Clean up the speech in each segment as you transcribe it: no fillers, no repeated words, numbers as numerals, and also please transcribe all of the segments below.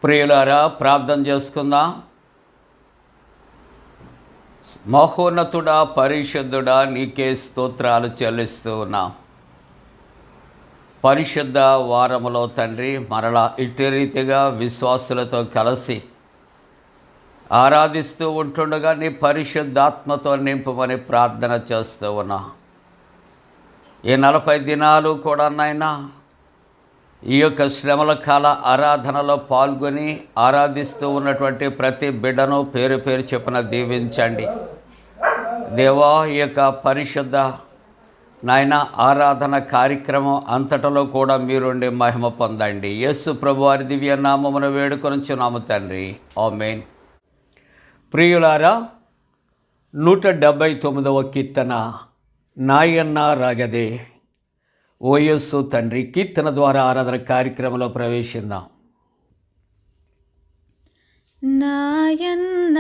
ప్రియులారా, ప్రార్థన చేసుకుందాం. మహోన్నతుడా, పరిశుద్ధుడా, నీకే స్తోత్రాలు చెల్లిస్తూ ఉన్నాం. పరిశుద్ధ వారములో తండ్రి, మరలా ఇట్టి రీతిగా విశ్వాసులతో కలిసి ఆరాధిస్తూ ఉంటుండగా నీ పరిశుద్ధాత్మతో నింపమని ప్రార్థన చేస్తూ ఉన్నా. ఈ 40 దినాలు కూడా నాయనా ఈ యొక్క శ్రమల కాల ఆరాధనలో పాల్గొని ఆరాధిస్తూ ఉన్నటువంటి ప్రతి బిడ్డను పేరు పేరు చెప్పున దీవించండి దేవా. ఈ యొక్క పరిశుద్ధ నాయన ఆరాధన కార్యక్రమం అంతటలో కూడా మీరుండి మహిమ పొందండి. యేసు ప్రభువారి దివ్య నామమున వేడుకొనుచున్నాము తండ్రి, ఆమేన్. ప్రియులారా, 179వ కీర్తన నాయన్న రాగదే. ఓ యేసు తండ్రి కీర్తన ద్వారా ఆరాధన కార్యక్రమంలో ప్రవేశిద్దాం. నాయన్న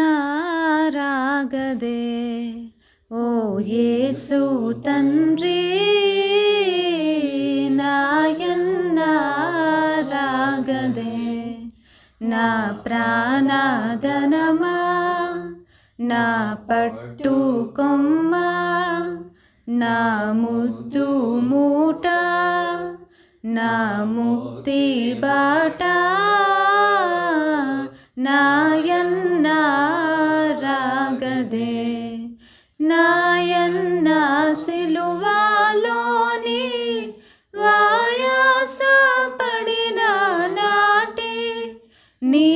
రాగదే ఓ యేసు తండ్రి, నాయన్న రాగదే. నా ప్రాణధనమా, నా పట్టు కొమ్మ, నా ముద్దు మూట, నా ముక్తి బాట, నాయన్న రాగదే. నాయన్న సిలువలోని వాయాస పడిన నాటి, నీ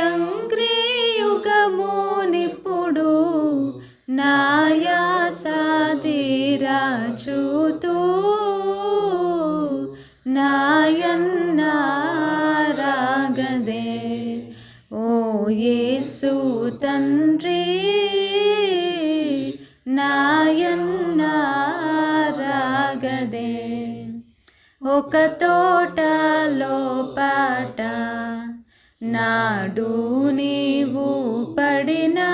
అంగ్రియుగము నిప్పుడు నాయాస తీరా చూతూ, నాయన్న రాగదే ఓ యేసు తండ్రి, నాయన్న రాగదే. ఒక తోటలో పాట నాడు నీవు పడినా,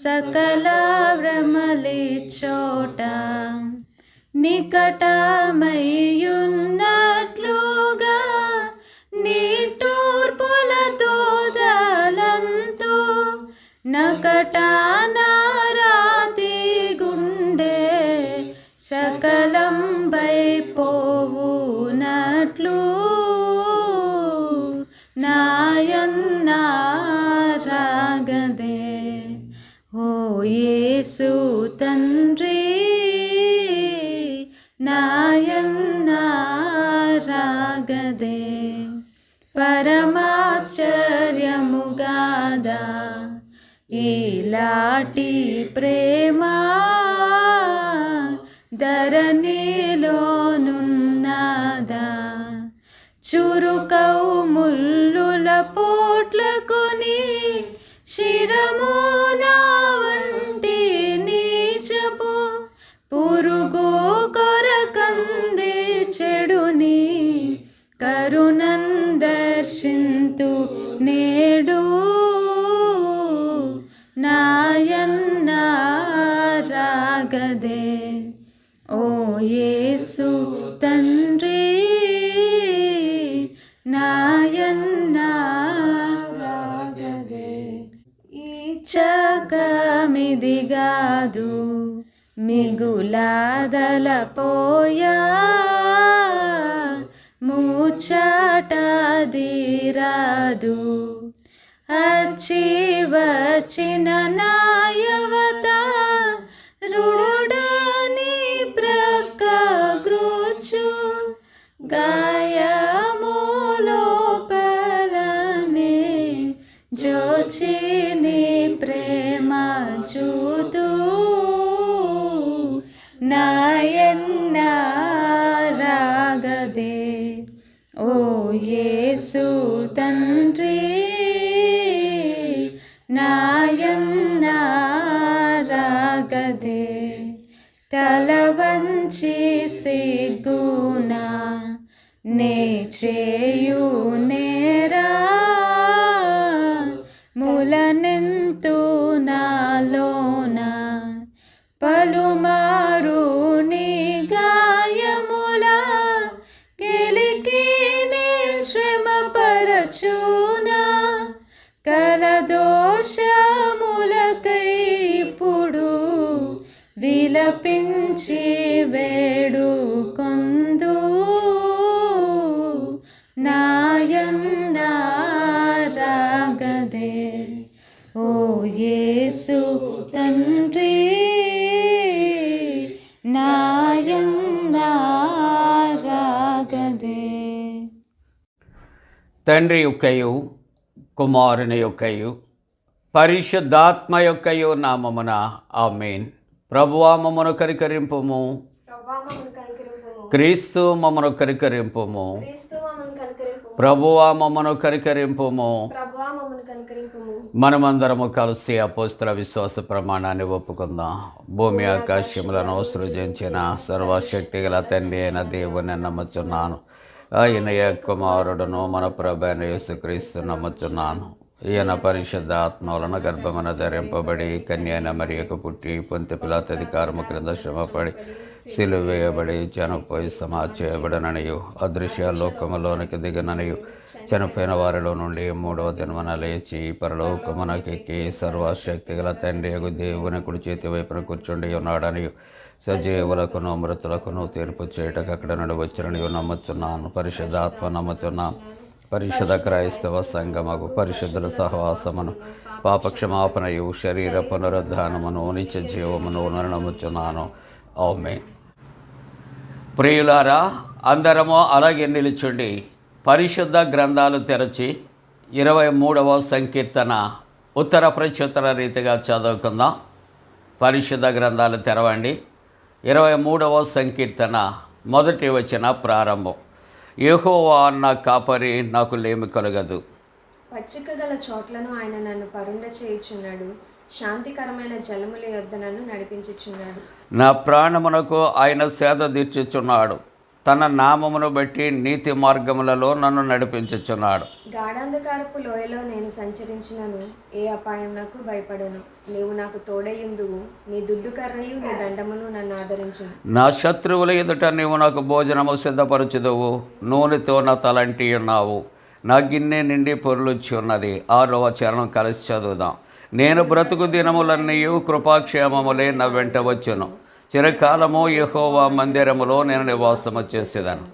సకల భ్రమలి చోట నికటమయ్యున్నట్లుగా, నిట్టూర్పులతో దలంతో నకట నారాతి గుండె సకలం వైపోవునట్లు, నాయన్న రాగదే ఓ యేసు తండ్రి, నాయన్న రాగదే. పరమాశ్చర్యముగాదా ఈలాటి ప్రేమ, ధరణిలోనున్నదా. చురుకౌ ముల్లుల పోట్లకొని శిరమునా వంటి నీచపు పురుగు కొరకంది చెడుని, కరుణన్ దర్శింతు నేడు, నాయన్న రాగదే ఓ యేసు తండ్రి, నాయన్న రాగదే. ఈ చకమిదిగాదు మిగులాదలపోయా, ముచ్చటదిరాదు అచ్చి వచ్చిన నాయవత, రూఢని ప్రక్క గ్రోచు గాయములోపలనే జోచిని ప్రేమ చూతూ, నాయన్న రాగదే ఓ యేసు తండ్రి, నాయన్న రాగదే. తల వంచి సిగ్గునా నే చేయు నేరా, ములనెంతు నాలోన పలుమారు నీ గాయముల కెలికి నీ శ్రమ పర తరచునా కలదోషములకై ఇప్పుడు విలపించి వేడుకొందు నాయందారాగదే ఓ యేసు తండ్రి నాయందారాగదే. తండ్రి యొక్కయు కుమారుని యొక్కయు పరిశుద్ధాత్మ యొక్కయు నామమున ఆమేన్. ప్రభువా మమ్మను కనికరింపుము, క్రీస్తు మమ్మను కనికరింపుము, ప్రభువా మమ్మను కనికరింపుము. మనమందరము కలిసి అపోస్తల విశ్వాస ప్రమాణాన్ని ఒప్పుకుందాం. భూమి ఆకాశములను సృజించిన సర్వశక్తి గల తండ్రి అయిన దేవుని నమ్ముచున్నాను. ఆయన కుమారుడును మన ప్రభు అయిన యేసుక్రీస్తు నమ్ముచున్నాను. ఈయన పరిశుద్ధ ఆత్మ వలన గర్భమున ధరింపబడి కన్యైన మరియకు పుట్టి పొంతి పిలాతు అధికారము క్రింద శ్రమపడి సిలువ వేయబడి చనిపోయి సమాధి చేయబడననియు అదృశ్య లోకములోనికి దిగననియు చనిపోయిన వారిలో నుండి మూడవ దినమున లేచి పరలోకమునకెక్కి సర్వశక్తి గల తండ్రి యగు దేవుని కుడి చేతి వైపున కూర్చుండి ఉన్నాడనియు సజీవులకును మృతులకును తీర్పు చేయటకు అక్కడ నుండి వచ్చిననియు నమ్ముచున్నాను. పరిశుద్ధాత్మ నమ్ముచున్నాను. పరిశుద్ధ క్రైస్తవ సంగమకు పరిశుద్ధుల సహవాసమును పాపక్షమాపణయు శరీర పునరుద్ధానమును నిత్య జీవమును నమ్ముచున్నాను. ఆమేన్. ప్రియులారా, అందరము అలాగే నిలుచుండి పరిశుద్ధ గ్రంథాలు తెరచి 23వ సంకీర్తన ఉత్తర ప్రత్యుత్తర రీతిగా చదువుకుందాం. పరిశుద్ధ గ్రంథాలు తెరవండి. 23వ సంకీర్తన మొదటి వచన ప్రారంభం. యెహోవా నా కాపరి, నాకు లేమి కలుగదు. పచ్చిక గల చోట్లను ఆయన నన్ను పరుండ చేయుచున్నాడు. శాంతికరమైన జలముల యొద్ద నన్ను నడిపించుచున్నాడు. నా ప్రాణమునకు ఆయన సేద తీర్చుచున్నాడు. తన నామమును బట్టి నీతి మార్గములలో నన్ను నడిపించుచున్నాడు. గాఢాంధకారపు లోయలో నేను సంచరించినను ఏ అపాయం నాకు భయపడను. నీవు నాకు తోడయుందువు. నీ దుడ్డు కర్రయు నీ దండమును నన్ను ఆదరించును. నా శత్రువుల ఎదుట నీవు నాకు భోజనము సిద్ధపరచుదువు. నూనెతో నా తలంటి ఉన్నావు. నా గిన్నె నిండి పొర్లుచ్చి ఉన్నది. 6వ చరణం కలిసి చదువుదాం. నేను బ్రతుకు దినములన్నీయు కృపాక్షేమములే నా వెంట వచ్చును. చిరకాలము యెహోవా మందిరములో నేను నివాసము చేసేదాను.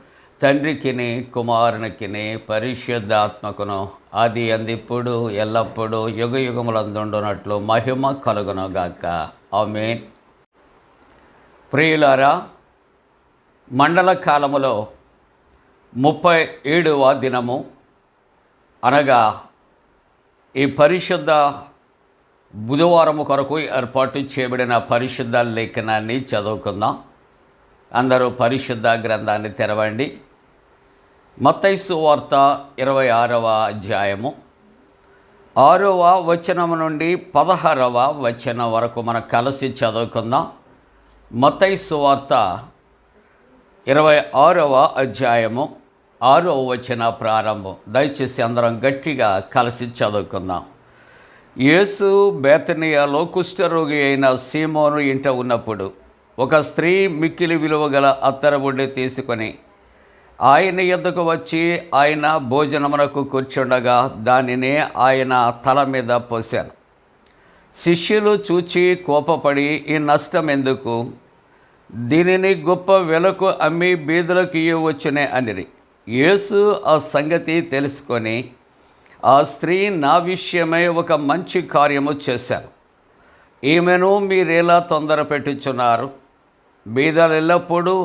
తండ్రికిని కుమారునికిని పరిశుద్ధాత్మకును ఆది అందిప్పుడు ఎల్లప్పుడూ యుగ యుగములందుండునట్లు మహిమ కలుగునుగాక. ఆమేన్. ప్రియులారా, మండల కాలములో 37వ దినము అనగా ఈ పరిశుద్ధ బుధవారము కొరకు ఏర్పాటు చేయబడిన పరిశుద్ధ లేఖనాన్ని చదువుకుందాం. అందరూ పరిశుద్ధ గ్రంథాన్ని తెరవండి. మత్తయి సువార్త 26వ అధ్యాయము 6వ వచనము నుండి 16వ వచనం వరకు మనం కలిసి చదువుకుందాం. మత్తయి సువార్త 26వ అధ్యాయము 6వ వచన ప్రారంభం. దయచేసి అందరం గట్టిగా కలిసి చదువుకుందాం. యేసు బేతనియాలో కుష్ఠరోగి అయిన సీమోను ఇంట ఉన్నప్పుడు ఒక స్త్రీ మిక్కిలి విలువ గల అత్తరబుడ్డి తీసుకొని ఆయన యొద్దకు వచ్చి ఆయన భోజనమునకు కూర్చుండగా దానినే ఆయన తల మీద పోశాను. శిష్యులు చూచి కోపపడి, ఈ నష్టం ఎందుకు? దీనిని గొప్ప వెలకు అమ్మి బీదలకు ఇవ్వవచ్చునే అనిరి. యేసు ఆ సంగతి తెలుసుకొని, ఆ స్త్రీ నా విషయమై ఒక మంచి కార్యము చేశాను. ఈమెను మీరేలా తొందర పెట్టుచున్నారు? బీదలు ఎల్లప్పుడూ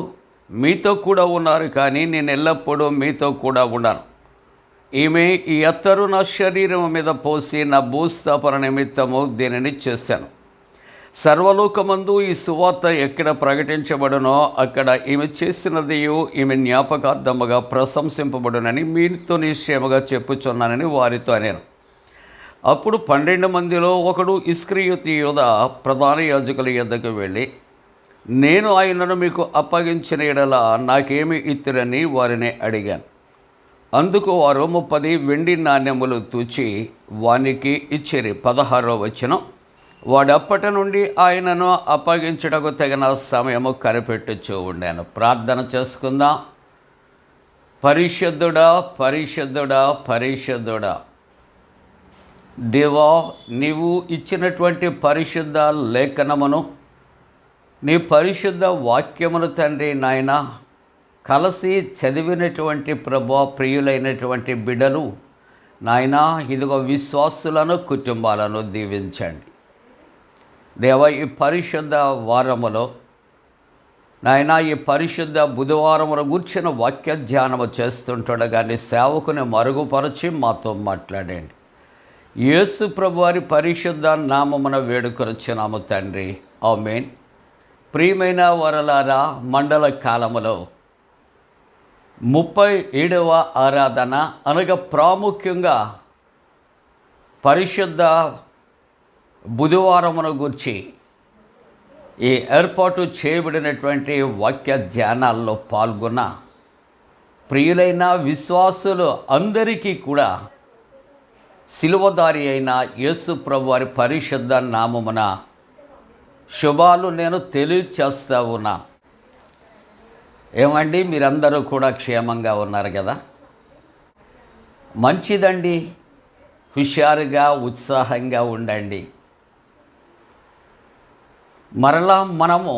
మీతో కూడా ఉన్నారు, కానీ నేను ఎల్లప్పుడూ మీతో కూడా ఉన్నాను. ఈమె ఈ అత్తరు నా శరీరం మీద పోసి నా భూస్థాపన నిమిత్తము దీనిని చేశాను. సర్వలోకమందు ఈ సువార్త ఎక్కడ ప్రకటించబడునో అక్కడ ఈమె చేసినదియు ఈమె జ్ఞాపకార్థముగా ప్రశంసింపబడునని మీతో నిశ్చయముగా చెప్పుచున్నానని వారితో అనేను. అప్పుడు 12 మందిలో ఒకడు ఇస్కరియోతు యూదా ప్రధాన యాజకుల యొద్దకు వెళ్ళి, నేను ఆయనను మీకు అప్పగించిన యెడల నాకేమి ఇత్తురని వారిని అడిగాను. అందుకు వారు 30 వెండి నాణ్యములు తూచి వానికి ఇచ్చిరి. 16వ వచనం. వాడప్పటి నుండి ఆయనను అప్పగించుటకు తగిన సమయము కనిపెట్టుచూ ఉండాను. ప్రార్థన చేసుకుందాం. పరిశుద్ధుడా పరిశుద్ధుడా పరిశుద్ధుడా దేవా, నీవు ఇచ్చినటువంటి పరిశుద్ధ లేఖనమును, నీ పరిశుద్ధ వాక్యమును తండ్రి నాయన కలిసి చదివినటువంటి ప్రభా ప్రియులైనటువంటి బిడ్డలు నాయన, ఇదిగో విశ్వాసులను కుటుంబాలను దీవించండి దేవా. ఈ పరిశుద్ధ వారములో నాయన, ఈ పరిశుద్ధ బుధవారమును గూర్చిన వాక్య ధ్యానము చేస్తుండగా నీ సేవకుని మరుగుపరచి మాతో మాట్లాడండి. యేసు ప్రభు వారి పరిశుద్ధ నామమున వేడుకొనుచున్నాము తండ్రి, ఆమేన్. ప్రియమైన వరలారా, మండల కాలములో 37వ ఆరాధన అనగా ప్రాముఖ్యంగా పరిశుద్ధ బుధవారమును గూర్చి ఈ ఏర్పాటు చేయబడినటువంటి వాక్య ధ్యానాల్లో పాల్గొన్న ప్రియులైన విశ్వాసులు అందరికీ కూడా శిలువదారి అయిన యేసు ప్రభు వారి పరిశుద్ధ నామమున శుభాలు నేను తెలియచేస్తా ఉన్నా. ఏమండి, మీరందరూ కూడా క్షేమంగా ఉన్నారు కదా? మంచిదండి. హుషారుగా ఉత్సాహంగా ఉండండి. మరలా మనము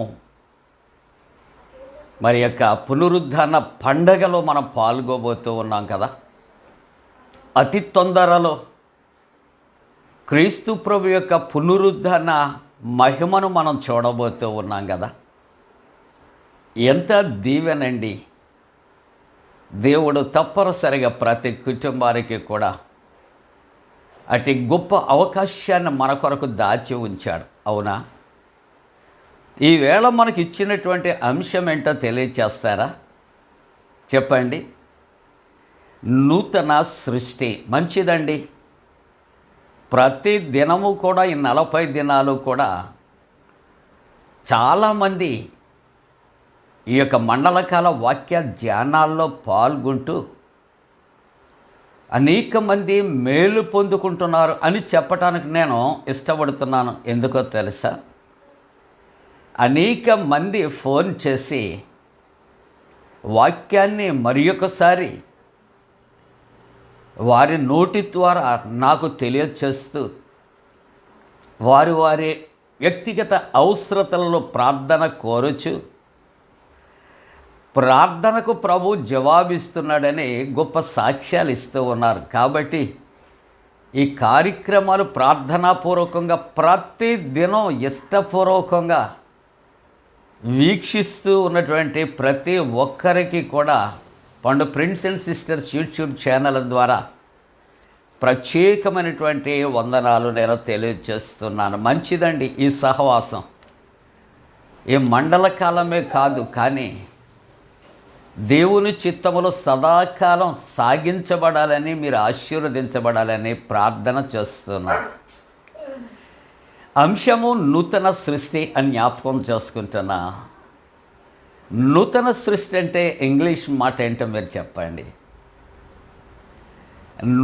మరి యొక్క పునరుద్ధాన పండగలో మనం పాల్గొబోతూ ఉన్నాం కదా. అతి తొందరలో క్రీస్తు ప్రభు యొక్క పునరుద్ధాన మహిమను మనం చూడబోతూ ఉన్నాం కదా. ఎంత దీవెనండి. దేవుడు తప్పనిసరిగా ప్రతి కుటుంబానికి కూడా అతి గొప్ప అవకాశాన్ని మన కొరకు దాచి ఉంచాడు, అవునా? ఈవేళ మనకి ఇచ్చినటువంటి అంశం ఏంటో తెలియచేస్తారా? చెప్పండి. నూతన సృష్టి. మంచిదండి. ప్రతి దినము కూడా ఈ 40 దినాలు కూడా చాలామంది ఈ యొక్క మండలకాల వాక్య ధ్యానాల్లో పాల్గొంటూ అనేక మంది మేలు పొందుకుంటున్నారు అని చెప్పడానికి నేను ఇష్టపడుతున్నాను. ఎందుకో తెలుసా? అనేక మంది ఫోన్ చేసి వాక్యాన్ని మరి ఒకసారి వారి నోటి ద్వారా నాకు తెలియచేస్తూ వారి వారి వ్యక్తిగత అవసరతలలో ప్రార్థన కోరచ్చు, ప్రార్థనకు ప్రభు జవాబిస్తున్నాడని గొప్ప సాక్ష్యాలు ఇస్తూ ఉన్నారు. కాబట్టి ఈ కార్యక్రమాలు ప్రార్థనాపూర్వకంగా ప్రతి దినం ఇష్టపూర్వకంగా వీక్షిస్తూ ఉన్నటువంటి ప్రతి ఒక్కరికి కూడా పండు prince and sisters YouTube channel ద్వారా ప్రత్యేకమైనటువంటి వందనాలు నేను తెలియజేస్తున్నాను. మంచిదండి ఈ సహవాసం. ఈ మండల కాలమే కాదు, కానీ దేవుని చిత్తములో సదాకాలం సాగించబడాలని, మీరు ఆశీర్వదించబడాలని ప్రార్థన చేస్తున్నాను. అంశము నూతన సృష్టి అని జ్ఞాపకం చేసుకుంటున్నా. నూతన సృష్టి అంటే ఇంగ్లీష్ మాట ఏంటో మీరు చెప్పండి.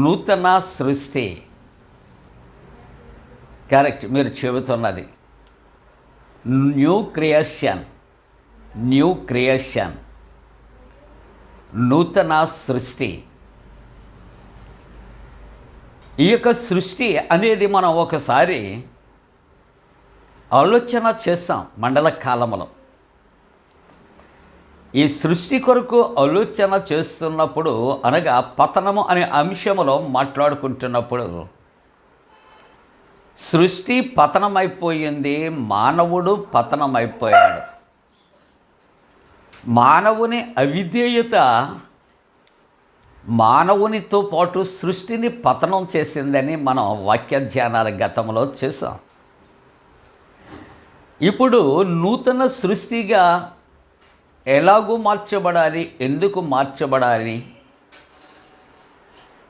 నూతన సృష్టి కరెక్ట్, మీరు చెబుతున్నది న్యూ క్రియేషన్. న్యూ క్రియేషన్, నూతన సృష్టి. ఈ యొక్క సృష్టి అనేది మనం ఒకసారి ఆలోచన చేస్తాం. మండల కాలంలో ఈ సృష్టి కొరకు ఆలోచన చేస్తున్నప్పుడు, అనగా పతనము అనే అంశములో మాట్లాడుకుంటున్నప్పుడు, సృష్టి పతనమైపోయింది, మానవుడు పతనమైపోయాడు. మానవుని అవిధేయత మానవునితో పాటు సృష్టిని పతనం చేసిందని మనం వాక్య ధ్యానాల గతంలో చేసాం. ఇప్పుడు నూతన సృష్టిగా ఎలాగూ మార్చబడాలి, ఎందుకు మార్చబడాలి,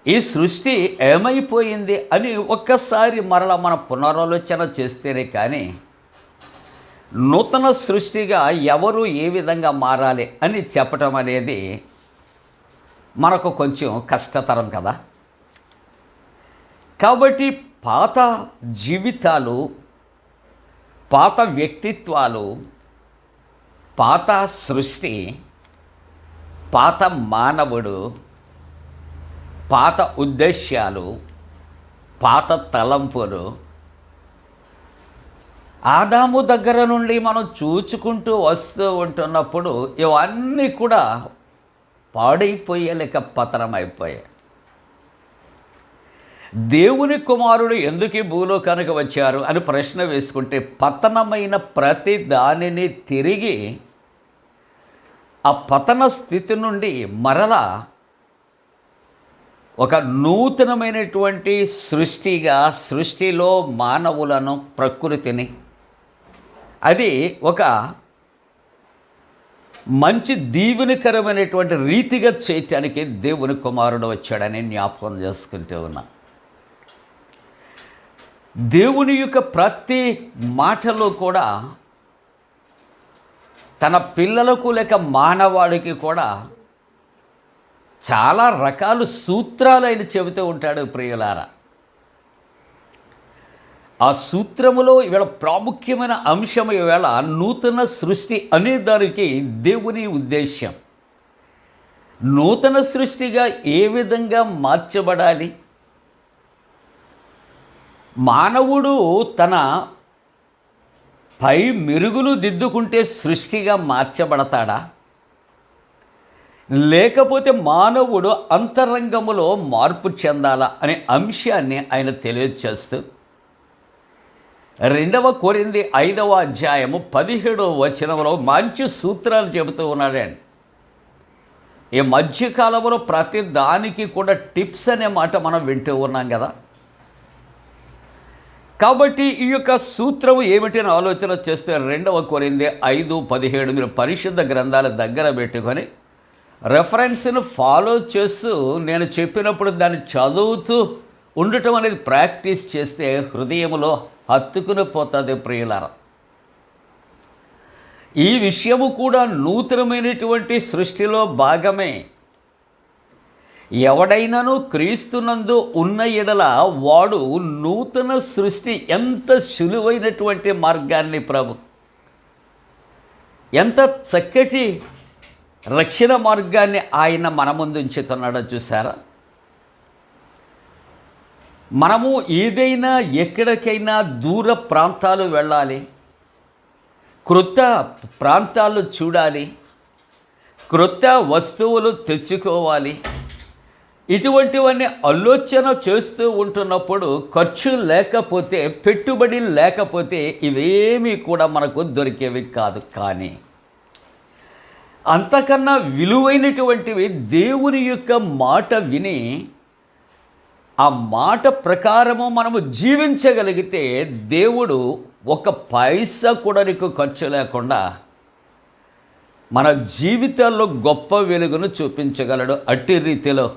ఈ సృష్టి ఏమైపోయింది అని ఒక్కసారి మరలా మన పునరాలోచన చేస్తేనే కానీ నూతన సృష్టిగా ఎవరు ఏ విధంగా మారాలి అని చెప్పటం అనేది మనకు కొంచెం కష్టతరం కదా. కాబట్టి పాత జీవితాలు, పాత వ్యక్తిత్వాలు, పాత సృష్టి, పాత మానవుడు, పాత ఉద్దేశ్యాలు, పాత తలంపులు ఆదాము దగ్గర నుండి మనం చూచుకుంటూ వస్తూ ఉంటున్నప్పుడు ఇవన్నీ కూడా పాడైపోయే లేక పతనమైపోయాయి. దేవుని కుమారుడు ఎందుకు ఈ భూలోకానికి వచ్చారు అని ప్రశ్న వేసుకుంటే, పతనమైన ప్రతి దానిని తిరిగి ఆ పతన స్థితి నుండి మరలా ఒక నూతనమైనటువంటి సృష్టిగా, సృష్టిలో మానవులను, ప్రకృతిని, అది ఒక మంచి దీవెనకరమైనటువంటి రీతిగా చేయటానికి దేవుని కుమారుడు వచ్చాడని జ్ఞాపకం చేసుకుంటూ ఉన్నా. దేవుని యొక్క ప్రతి మాటలో కూడా తన పిల్లలకు లేక మానవాడికి కూడా చాలా రకాల సూత్రాలు ఆయన చెబుతూ ఉంటాడు ప్రియులారా. ఆ సూత్రములో ఈవేళ ప్రాముఖ్యమైన అంశం ఈవేళ నూతన సృష్టి అనే దానికి దేవుని ఉద్దేశ్యం. నూతన సృష్టిగా ఏ విధంగా మార్చబడాలి, మానవుడు తన పై మెరుగులు దిద్దుకుంటే సృష్టిగా మార్చబడతాడా, లేకపోతే మానవుడు అంతరంగములో మార్పు చెందాలా అనే అంశాన్ని ఆయన తెలియచేస్తూ 2 కొరింథీ 5వ అధ్యాయము 17వ వచనంలో మంచి సూత్రాలు చెబుతూ ఉన్నాడండి. ఈ మధ్యకాలంలో ప్రతి దానికి కూడా టిప్స్ అనే మాట మనం వింటూ ఉన్నాం కదా. కాబట్టి ఈ యొక్క సూత్రం ఏమిటని ఆలోచన చేస్తే 2 కొరింథీ 5:17 మీరు పరిశుద్ధ గ్రంథాల దగ్గర పెట్టుకొని రెఫరెన్స్ను ఫాలో చేస్తూ నేను చెప్పినప్పుడు దాన్ని చదువుతూ ఉండటం అనేది ప్రాక్టీస్ చేస్తే హృదయంలో హత్తుకుని పోతుంది ప్రియులారా. ఈ విషయము కూడా నూతనమైనటువంటి సృష్టిలో భాగమే. ఎవడైనాను క్రీస్తునందు ఉన్న ఎడల వాడు నూతన సృష్టి. ఎంత సులువైనటువంటి మార్గాన్ని ప్రభు, ఎంత చక్కటి రక్షణ మార్గాన్ని ఆయన మన ముందు ఉంచుతున్నాడో చూసారా. మనము ఏదైనా ఎక్కడికైనా దూర ప్రాంతాలు వెళ్ళాలి, క్రొత్త ప్రాంతాలు చూడాలి, క్రొత్త వస్తువులు తెచ్చుకోవాలి, ఇటువంటివన్నీ ఆలోచన చేస్తూ ఉంటున్నప్పుడు ఖర్చు లేకపోతే, పెట్టుబడి లేకపోతే ఇవేమీ కూడా మనకు దొరికేవి కాదు. కానీ అంతకన్నా విలువైనటువంటివి దేవుని యొక్క మాట విని ఆ మాట ప్రకారము మనము జీవించగలిగితే దేవుడు ఒక పైసా కూడా నీకు ఖర్చు లేకుండా మన జీవితాల్లో గొప్ప వెలుగును చూపించగలడు. అట్టి రీతిలో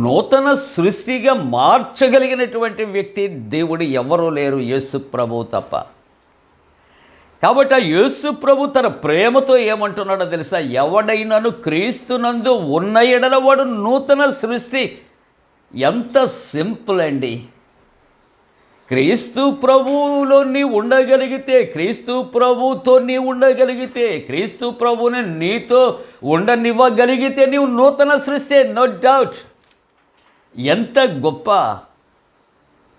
నూతన సృష్టిగా మార్చగలిగినటువంటి వ్యక్తి దేవుడు ఎవరూ లేరు, యేసు ప్రభువు తప్ప. కాబట్టి ఆ యేసు ప్రభు తన ప్రేమతో ఏమంటున్నాడో తెలుసా, ఎవడైనాను క్రీస్తునందు ఉన్న ఎడల వాడు నూతన సృష్టి. ఎంత సింపుల్ అండి. క్రీస్తు ప్రభువులో నీ ఉండగలిగితే, క్రీస్తు ప్రభువుతో నీ ఉండగలిగితే, క్రీస్తు ప్రభువుని నీతో ఉండనివ్వగలిగితే నీవు నూతన సృష్టి, నో డౌట్. ఎంత గొప్ప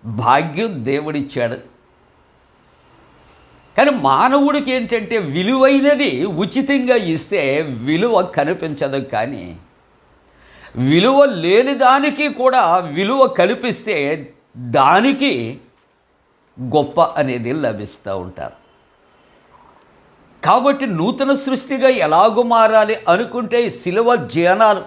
భాగ్యం దేవుడిచ్చాడు. కానీ మానవుడికి ఏంటంటే విలువైనది ఉచితంగా ఇస్తే విలువ కనిపించదు, కానీ విలువ లేని దానికి కూడా విలువ కల్పిస్తే దానికి గొప్ప అనేది లభిస్తూ ఉంటారు. కాబట్టి నూతన సృష్టిగా ఎలాగో మారాలి అనుకుంటే శిలువ ధ్యానాలు,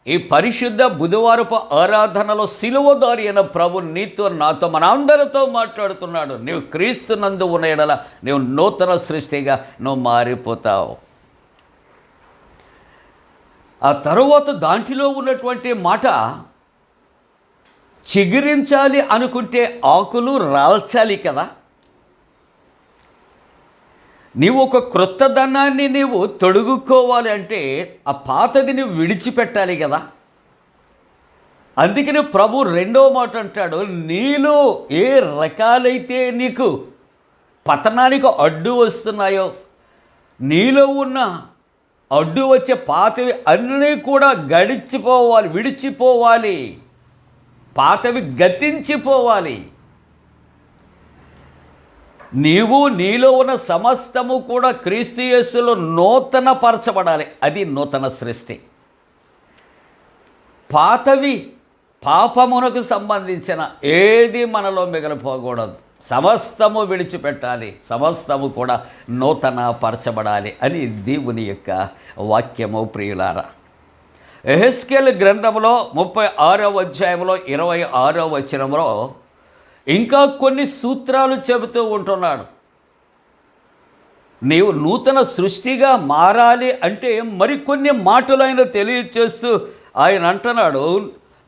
ఈ పరిశుద్ధ బుధవారపు ఆరాధనలో శిలువదారి అయిన ప్రభు నీతో నాతో మనందరితో మాట్లాడుతున్నాడు. నీవు క్రీస్తునందు ఉన్న ఎడల నీవు నూతన సృష్టిగా నువ్వు మారిపోతావు. ఆ తరువాత దాంట్లో ఉన్నటువంటి మాట, చిగురించాలి అనుకుంటే ఆకులు రాల్చాలి కదా. నీవు ఒక క్రొత్త ధనాన్ని నీవు తొడుగుకోవాలి అంటే ఆ పాతది నువ్వు విడిచిపెట్టాలి కదా. అందుకని ప్రభు 2వ మాట అంటాడు, నీలో ఏ రకాలైతే నీకు పతనానికి అడ్డు వస్తున్నాయో, నీలో ఉన్న అడ్డు వచ్చే పాతవి అన్నీ కూడా గడిచిపోవాలి, విడిచిపోవాలి, పాతవి గతించిపోవాలి. నీవు నీలో ఉన్న సమస్తము కూడా క్రీస్తు యేసులో నూతన పరచబడాలి. అది నూతన సృష్టి. పాతవి, పాపమునకు సంబంధించిన ఏది మనలో మిగిలిపోకూడదు. సమస్తము విడిచిపెట్టాలి, సమస్తము కూడా నూతన పరచబడాలి అని దేవుని యొక్క వాక్యము. ప్రియులారా, యెహెజ్కేలు గ్రంథంలో 36వ అధ్యాయంలో 26వ వచనంలో ఇంకా కొన్ని సూత్రాలు చెబుతూ ఉంటున్నాడు. నీవు నూతన సృష్టిగా మారాలి అంటే మరికొన్ని మాటలు ఆయన తెలియచేస్తూ ఆయన అంటున్నాడు,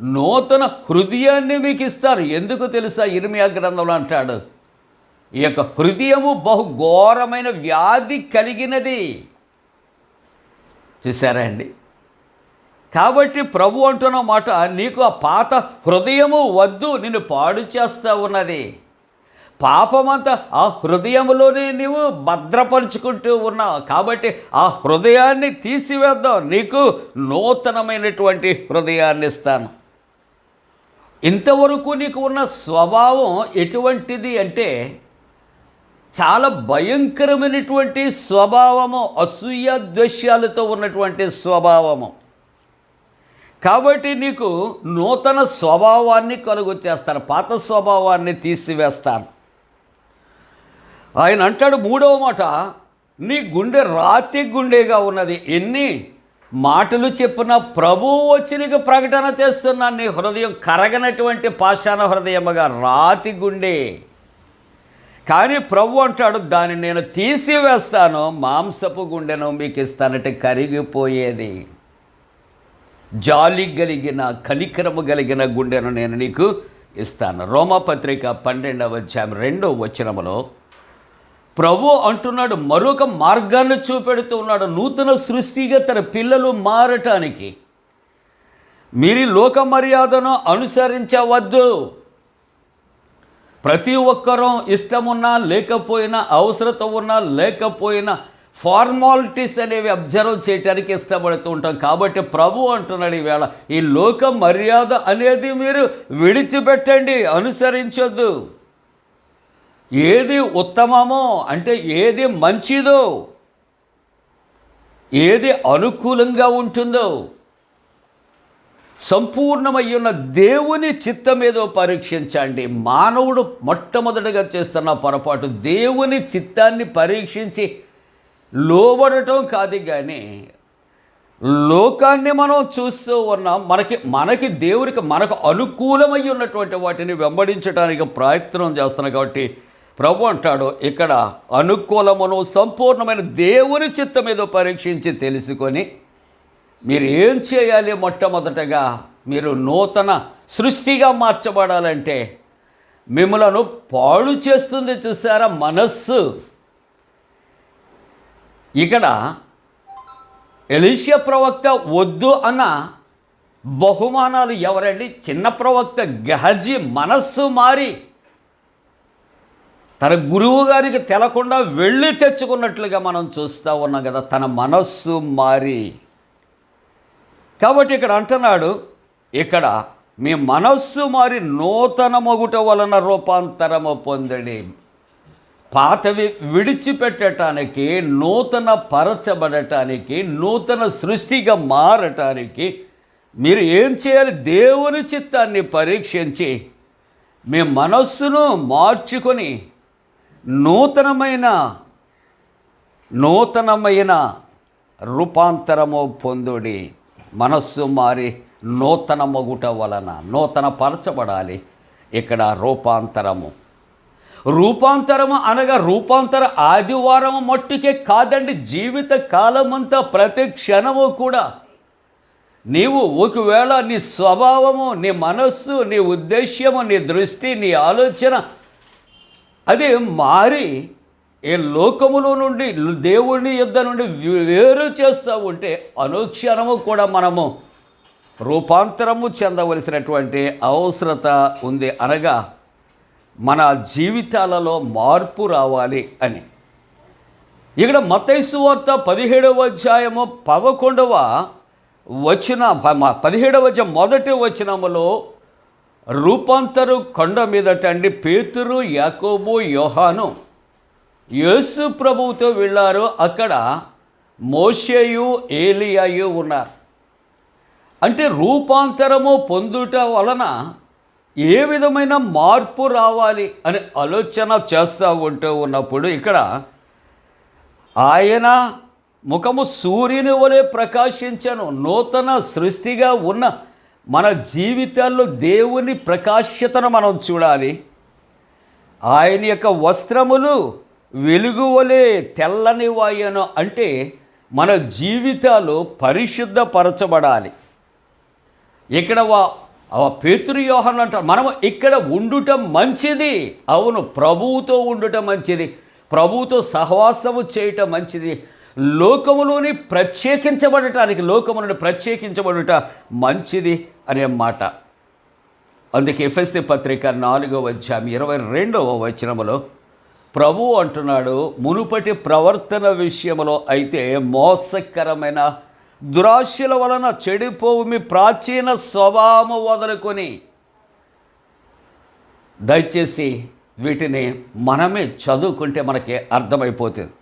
నూతన హృదయాన్ని మీకు ఇస్తారు. ఎందుకు తెలుసా? ఇర్మియా గ్రంథంలో అంటాడు, ఈ యొక్క హృదయము బహు ఘోరమైన వ్యాధి కలిగినది. చూసారా అండి? కాబట్టి ప్రభు అంటున్న మాట, నీకు ఆ పాత హృదయము వద్దు, నిన్ను పాడు చేస్తూ ఉన్నది. పాపమంతా ఆ హృదయంలోనే నీవు భద్రపరుచుకుంటూ ఉన్నావు. కాబట్టి ఆ హృదయాన్ని తీసివేద్దాం, నీకు నూతనమైనటువంటి హృదయాన్ని ఇస్తాను. ఇంతవరకు నీకు ఉన్న స్వభావం ఎటువంటిది అంటే చాలా భయంకరమైనటువంటి స్వభావము, అసూయ ద్వేషాలతో ఉన్నటువంటి స్వభావము. కాబట్టి నీకు నూతన స్వభావాన్ని కలుగు చేస్తాను, పాత స్వభావాన్ని తీసివేస్తాను. ఆయన అంటాడు 3వ మాట, నీ గుండె రాతి గుండెగా ఉన్నది. ఎన్ని మాటలు చెప్పిన ప్రభువు వచ్చి నీకు ప్రకటన చేస్తున్నాను, నీ హృదయం కరగనటువంటి పాషాణ హృదయముగా రాతి గుండె. కానీ ప్రభు అంటాడు, దాన్ని నేను తీసివేస్తాను, మాంసపు గుండెను మీకు ఇస్తానంటే కరిగిపోయేది, జాలి కలిగిన కనికరము కలిగిన గుండెను నేను నీకు ఇస్తాను. రోమాపత్రిక 12వ అధ్యాయం 2వ వచనములో ప్రభు అంటున్నాడు, మరొక మార్గాన్ని చూపెడుతూ ఉన్నాడు. నూతన సృష్టిగా తన పిల్లలు మారటానికి మీరు లోక మర్యాదను అనుసరించవద్దు. ప్రతి ఒక్కరూ ఇష్టమున్నా లేకపోయినా, అవసరత ఉన్నా లేకపోయినా ఫార్మాలిటీస్ అనేవి అబ్జర్వ్ చేయడానికి ఇష్టపడుతూ ఉంటాం. కాబట్టి ప్రభు అంటున్నాడు ఈవేళ, ఈ లోక మర్యాద అనేది మీరు విడిచిపెట్టండి, అనుసరించొద్దు. ఏది ఉత్తమమో అంటే ఏది మంచిదో, ఏది అనుకూలంగా ఉంటుందో, సంపూర్ణమయ్యున్న దేవుని చిత్తం ఏదో పరీక్షించండి. మానవుడు మొట్టమొదటిగా చేస్తున్న పొరపాటు దేవుని చిత్తాన్ని పరీక్షించి లోబడటం కాదు, కానీ లోకాన్ని మనం చూస్తూ ఉన్నాం. మనకి దేవుడికి మనకు అనుకూలమై ఉన్నటువంటి వాటిని వెంబడించడానికి ప్రయత్నం చేస్తున్నాం. కాబట్టి ప్రభు అంటాడు ఇక్కడ, అనుకూలమును సంపూర్ణమైన దేవుని చిత్తం ఏదో పరీక్షించి తెలుసుకొని మీరు ఏం చేయాలి? మొట్టమొదటగా మీరు నూతన సృష్టిగా మార్చబడాలంటే మిమ్మలను పాడు చేస్తుంది. చూసారా మనస్సు? ఇక్కడ ఎలీషా ప్రవక్త వద్దు అన్న బహుమానాలు ఎవరండి? చిన్న ప్రవక్త గెహజీ మనస్సు మారి తన గురువు గారికి తెలకుండా వెళ్ళి తెచ్చుకున్నట్లుగా మనం చూస్తూ ఉన్నాం కదా, తన మనస్సు మారి. కాబట్టి ఇక్కడ అంటున్నాడు, ఇక్కడ మీ మనస్సు మారి నూతన మొగుట వలన రూపాంతరము పొందడి. పాతవి విడిచిపెట్టడానికి, నూతన పరచబడటానికి, నూతన సృష్టిగా మారటానికి మీరు ఏం చేయాలి? దేవుని చిత్తాన్ని పరీక్షించి మీ మనస్సును మార్చుకొని నూతనమైన రూపాంతరము పొందుడి. మనస్సు మారి నూతన మొగుట వలన నూతన పరచబడాలి. ఇక్కడ రూపాంతరము అనగా రూపాంతర ఆదివారం మట్టుకే కాదండి, జీవిత కాలమంతా ప్రతి క్షణము కూడా నీవు ఒకవేళ నీ స్వభావము, నీ మనస్సు, నీ ఉద్దేశ్యము, నీ దృష్టి, నీ ఆలోచన అది మారి ఏ లోకములో నుండి దేవుని యుద్ధ నుండి వేరు చేస్తూ ఉంటే అనుక్షణము కూడా మనము రూపాంతరము చెందవలసినటువంటి అవసరత ఉంది. అనగా మన జీవితాలలో మార్పు రావాలి అని. ఇక్కడ మత్తయి సువార్త 17వ అధ్యాయము 11వ వచన 17వ అధ్యాయం మొదటి వచనములో రూపాంతరు కొండ మీదట అండి పేతురు, యాకోబు, యోహాను యేసు ప్రభువుతో వెళ్ళారు. అక్కడ మోషేయు, ఏలియాయు ఉన్నారు. అంటే రూపాంతరము పొందుట వలన ఏ విధమైన మార్పు రావాలి అని ఆలోచన చేస్తూ ఉంటూ ఉన్నప్పుడు ఇక్కడ ఆయన ముఖము సూర్యుని వలె ప్రకాశించను. నూతన సృష్టిగా ఉన్న మన జీవితాల్లో దేవుని ప్రకాశతను మనం చూడాలి. ఆయన యొక్క వస్త్రములు వెలుగు వలె తెల్లని వాయను. అంటే మన జీవితాలు పరిశుద్ధపరచబడాలి. ఇక్కడ పేతురు, యోహాను అంటారు మనం ఇక్కడ ఉండుట మంచిది. అవును, ప్రభువుతో ఉండుట మంచిది, ప్రభువుతో సహవాసము చేయటం మంచిది. లోకములోని ప్రత్యేకించబడటానికి, లోకము నుండి ప్రత్యేకించబడుట మంచిది అనే మాట. అందుకే ఎఫెసీ పత్రిక 4వ అధ్యాయం 22వ వచనములో ప్రభువు అంటున్నాడు, మునుపటి ప్రవర్తన విషయంలో అయితే మోసకరమైన దురాశల వలన చెడిపోవు మీ ప్రాచీన స్వభావము వదులుకొని. దయచేసి వీటిని మనమే చదువుకుంటే మనకి అర్థమైపోతుంది.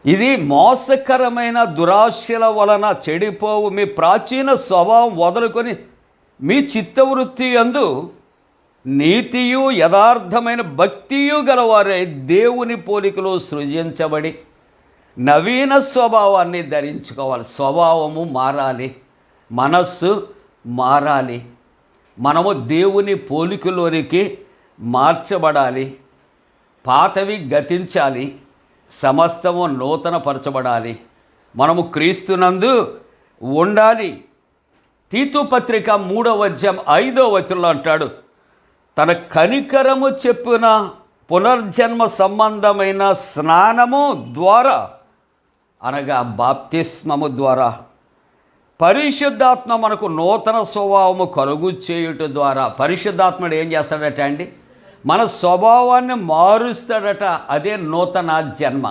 ఇది మోసకరమైన దురాశల వలన చెడిపోవు మీ ప్రాచీన స్వభావం వదులుకొని మీ చిత్తవృత్తి యందు నీతియు యథార్థమైన భక్తియు గలవారే దేవుని పోలికలో సృజించబడి నవీన స్వభావాన్ని ధరించుకోవాలి. స్వభావము మారాలి, మనస్సు మారాలి. మనము దేవుని పోలికలోనికి మార్చబడాలి. పాతవి గతించాలి, సమస్తము నూతనపరచబడాలి. మనము క్రీస్తునందు ఉండాలి. తీతు పత్రిక 3వ అధ్యాయం 5వ వచనంలో అంటాడు, తన కనికరము చెప్పున పునర్జన్మ సంబంధమైన స్నానము ద్వారా, అనగా బాప్తిస్మము ద్వారా పరిశుద్ధాత్మ మనకు నూతన స్వభావము కలుగు చేయుట ద్వారా. పరిశుద్ధాత్ముడు ఏం చేస్తాడట అండి? మన స్వభావాన్ని మారుస్తాడట. అదే నూతన జన్మ.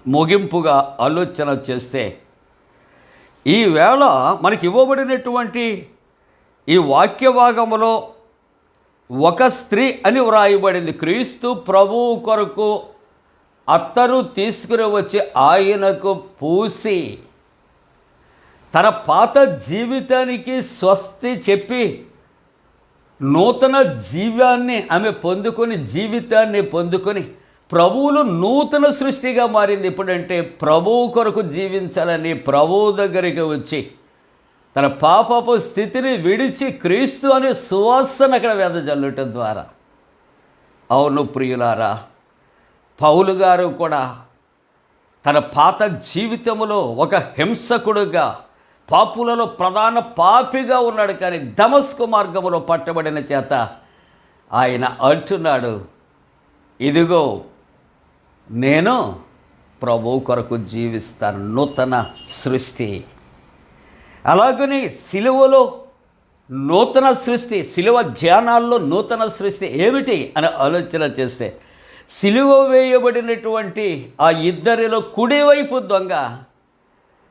ముగింపుగా ఆలోచన చేస్తే ఈవేళ మనకి ఇవ్వబడినటువంటి ఈ వాక్య భాగములో ఒక స్త్రీ అని వ్రాయబడింది. క్రీస్తు ప్రభువు కొరకు అత్తరు తీసుకుని వచ్చి ఆయనకు పూసి తన పాత జీవితానికి స్వస్తి చెప్పి నూతన జీవాన్ని ఆమె పొందుకొని, జీవితాన్ని పొందుకొని ప్రభువులు నూతన సృష్టిగా మారింది. ఇప్పుడంటే ప్రభువు కొరకు జీవించాలని ప్రభువు దగ్గరికి వచ్చి తన పాపపు స్థితిని విడిచి క్రీస్తు అనే సువాసన అక్కడ వెదజల్లటం ద్వారా. అవును ప్రియులారా, పౌలు గారు కూడా తన పాత జీవితంలో ఒక హింసకుడుగా, పాపులలో ప్రధాన పాపిగా ఉన్నాడు. కానీ దమస్కు మార్గములో పట్టబడిన చేత ఆయన అంటున్నాడు, ఇదిగో నేను ప్రభువు కొరకు జీవిస్తాను. నూతన సృష్టి. అలాగని సిలువలో నూతన సృష్టి, సిలువ ధ్యానాల్లో నూతన సృష్టి ఏమిటి అని ఆలోచన చేస్తే, సిలువ వేయబడినటువంటి ఆ ఇద్దరిలో కుడివైపు దొంగ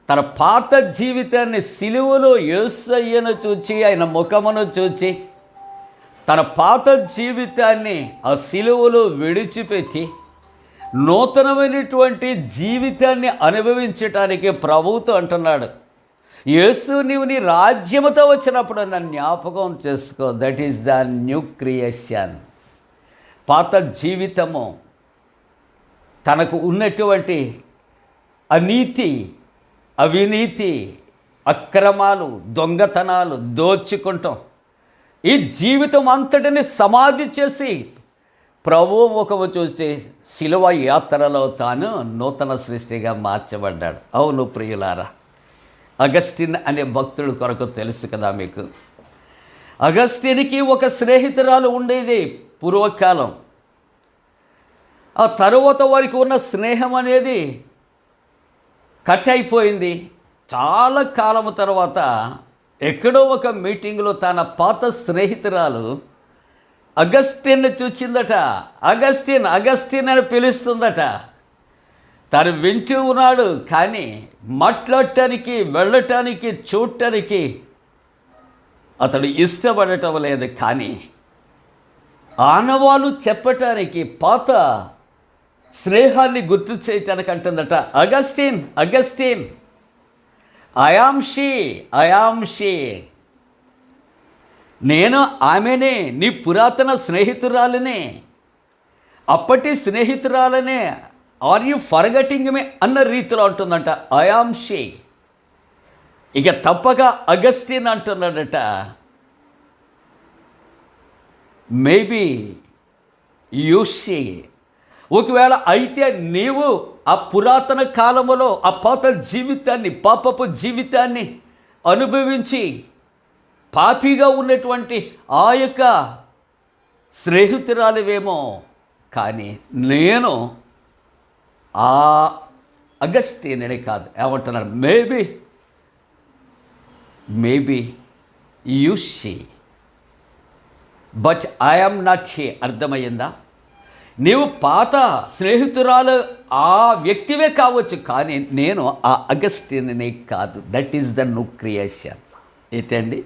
తన పాత జీవితాన్ని సిలువలో యేసయ్యను చూచి, ఆయన ముఖమును చూచి తన పాత జీవితాన్ని ఆ సిలువలో విడిచిపెట్టి నూతనమైనటువంటి జీవితాన్ని అనుభవించటానికి ప్రభువుతో అంటున్నాడు, యేసు నీవు నీ రాజ్యముతో వచ్చినప్పుడు నన్ను జ్ఞాపకం చేసుకో. That is the new creation. పాత జీవితము తనకు ఉన్నటువంటి అనీతి, అవినీతి, అక్రమాలు, దొంగతనాలు, దోచుకుంటాం, ఈ జీవితం అంతటిని సమాధి చేసి ప్రభువు ముఖము చూస్తే శిలువ యాత్రలో తాను నూతన సృష్టిగా మార్చబడ్డాడు. అవును ప్రియులారా, అగస్టిన్ అనే భక్తుడు కొరకు తెలుసు కదా మీకు. అగస్టిన్కి ఒక స్నేహితురాలు ఉండేది పూర్వకాలం. ఆ తరువాత వారికి ఉన్న స్నేహం అనేది కట్ అయిపోయింది. చాలా కాలం తర్వాత ఎక్కడో ఒక మీటింగ్లో తన పాత స్నేహితురాలు అగస్టిన్ చూచిందట. అగస్టిన్ అగస్టిన్ అని పిలుస్తుందట. తను వింటూ ఉన్నాడు, కానీ మాట్లాడటానికి, వెళ్ళటానికి, చూడటానికి అతడు ఇష్టపడటం లేదు. కానీ ఆనవాళ్ళు చెప్పటానికి, పాత స్నేహాన్ని గుర్తు చేయటానికి అంటుందట, అగస్టిన్ ఐ ఆమ్ షీ, నేను ఆమెనే, నీ పురాతన స్నేహితురాలనే, అప్పటి స్నేహితురాలనే, ఆర్ యు ఫర్గెటింగ్ మీ అన్న రీతిలో అంటుందంట ఐ ఆమ్ షీ. ఇక తప్పక అగస్టిన్ అంటున్నాడట, మేబీ యు షీ, ఒకవేళ అయితే నీవు ఆ పురాతన కాలములో ఆ పాత జీవితాన్ని, పాపపు జీవితాన్ని అనుభవించి పాపిగా ఉన్నటువంటి ఆ యొక్క స్నేహితురాలివేమో, కానీ నేను ఆ అగస్టిన్ని కాదు. ఏమంటున్నాడు? Maybe you she but I am not she. అర్థమయ్యిందా? నీవు పాత స్నేహితురాలు ఆ వ్యక్తివే కావచ్చు, కానీ నేను ఆ అగస్టిన్ని కాదు. That is the new creation. ఏంటండి?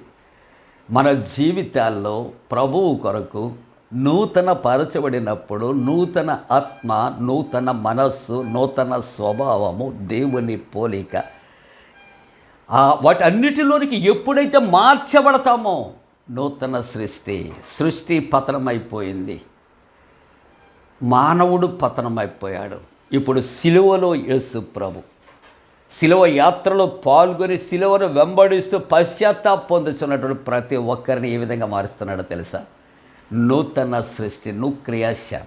మన జీవితాల్లో ప్రభువు కొరకు నూతన పరచబడినప్పుడు నూతన ఆత్మ, నూతన మనస్సు, నూతన స్వభావము, దేవుని పోలిక, వాటన్నిటిలోనికి ఎప్పుడైతే మార్చబడతామో నూతన సృష్టి పతనమైపోయింది. మానవుడు పతనమైపోయాడు. ఇప్పుడు సిలువలో యేసు ప్రభు సిలువ యాత్రలో పాల్గొని సిలువను వెంబడిస్తూ పశ్చాత్తాపం పొందుతున్నటువంటి ప్రతి ఒక్కరిని ఏ విధంగా మారుస్తున్నాడో తెలుసా? నూతన సృష్టి, న్యూ క్రియేషన్.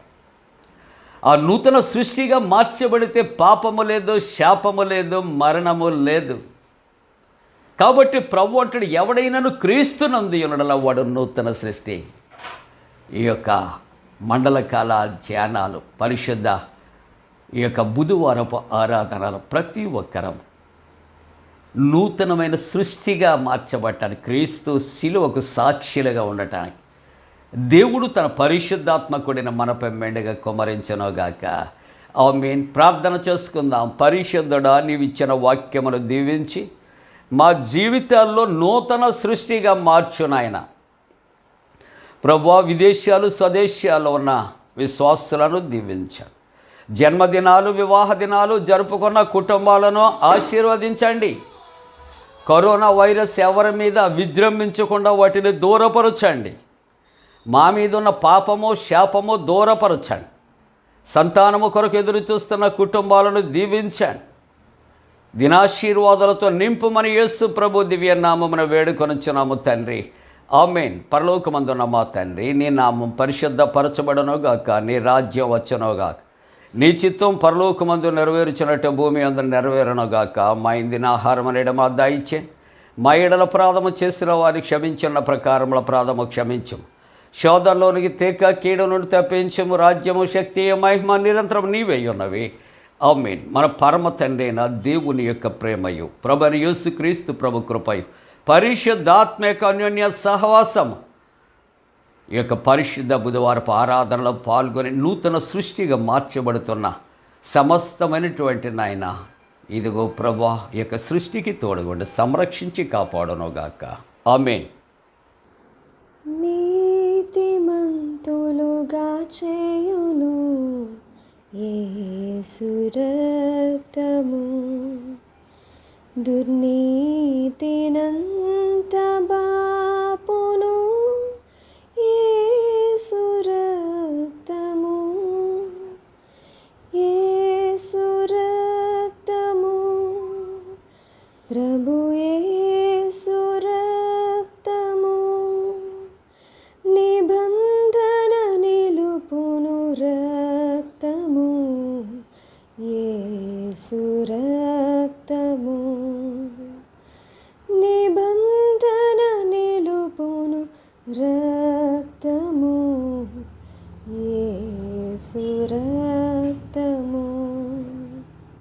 ఆ నూతన సృష్టిగా మార్చబడితే పాపము లేదు, శాపము లేదు, మరణము లేదు. కాబట్టి ప్రభు అంటాడు, ఎవడైనాను క్రీస్తునందు ఉన్నడలా వాడు నూతన సృష్టి. ఈ యొక్క మండలకాల ధ్యానాలు, పరిశుద్ధ ఈ యొక్క బుధవారపు ఆరాధనలు ప్రతి ఒక్కరం నూతనమైన సృష్టిగా మార్చబడటానికి, క్రీస్తు శిలువకు సాక్షులుగా ఉండటానికి దేవుడు తన పరిశుద్ధాత్మకుడిని మనపై మెండుగా కుమ్మరించనుగాక. ఆమేన్. ప్రార్థన చేసుకుందాం. పరిశుద్ధుడా, నీవిచ్చిన వాక్యమును దీవించి మా జీవితాల్లో నూతన సృష్టిగా మార్చు నాయన. ప్రభువా, విదేశాలు స్వదేశాల్లో ఉన్న విశ్వాసులను దీవించండి. జన్మదినాలు, వివాహ దినాలు జరుపుకున్న కుటుంబాలను ఆశీర్వదించండి. కరోనా వైరస్ ఎవరి మీద విజృంభించకుండా వాటిని దూరపరచండి. మా మీద ఉన్న పాపము, శాపము దూరపరచండి. సంతానము కొరకు ఎదురు చూస్తున్న కుటుంబాలను దీవించండి. దినాశీర్వాదాలతో నింపుమని యేసు ప్రభు దివ్య నామమున వేడుకొనుచున్నాము తండ్రి. ఆమేన్. పరలోకమందున్న మా తండ్రి, నీ నామం పరిశుద్ధపరచబడనుగాక, నీ రాజ్యం వచ్చునుగాక, నీ చిత్తం పరలోకమందు నెరవేర్చినట్టు భూమి అందు నెరవేరునుగాక. మా ఇందిన ఆహారం అనేది మా దాయిచ్చే, మా ఎడల అపరాధము చేసిన వారికి క్షమించిన ప్రకారముల అపరాధము క్షమించు, శోధనలోనికి తేక కీడు నుండి తప్పించము. రాజ్యము, శక్తి, మహిమ నిరంతరం నీవే ఉన్నవి. ఆమేన్. మన పరమ తండ్రి అయిన దేవుని యొక్క ప్రేమయు, ప్రభువైన యేసుక్రీస్తు ప్రభు కృపయు, పరిశుద్ధాత్మ యొక్క అన్యోన్య సహవాసం ఈ యొక్క పరిశుద్ధ బుధవారపు ఆరాధనలో పాల్గొని నూతన సృష్టిగా మార్చబడుతున్న సమస్తమైనటువంటి నాయన, ఇదిగో ప్రభువా, ఈ యొక్క సృష్టికి తోడుగుండి సంరక్షించి కాపాడునుగాక. ఆమేన్. నీతిమంతులుగా చేయును యేసు రక్తము, దుర్నీతినంత బాపును యేసు రక్తము, యేసు రక్తము, ప్రభు యేసు రక్తము, నిబంధన నిలుపును రక్తము, యేసు రక్తము.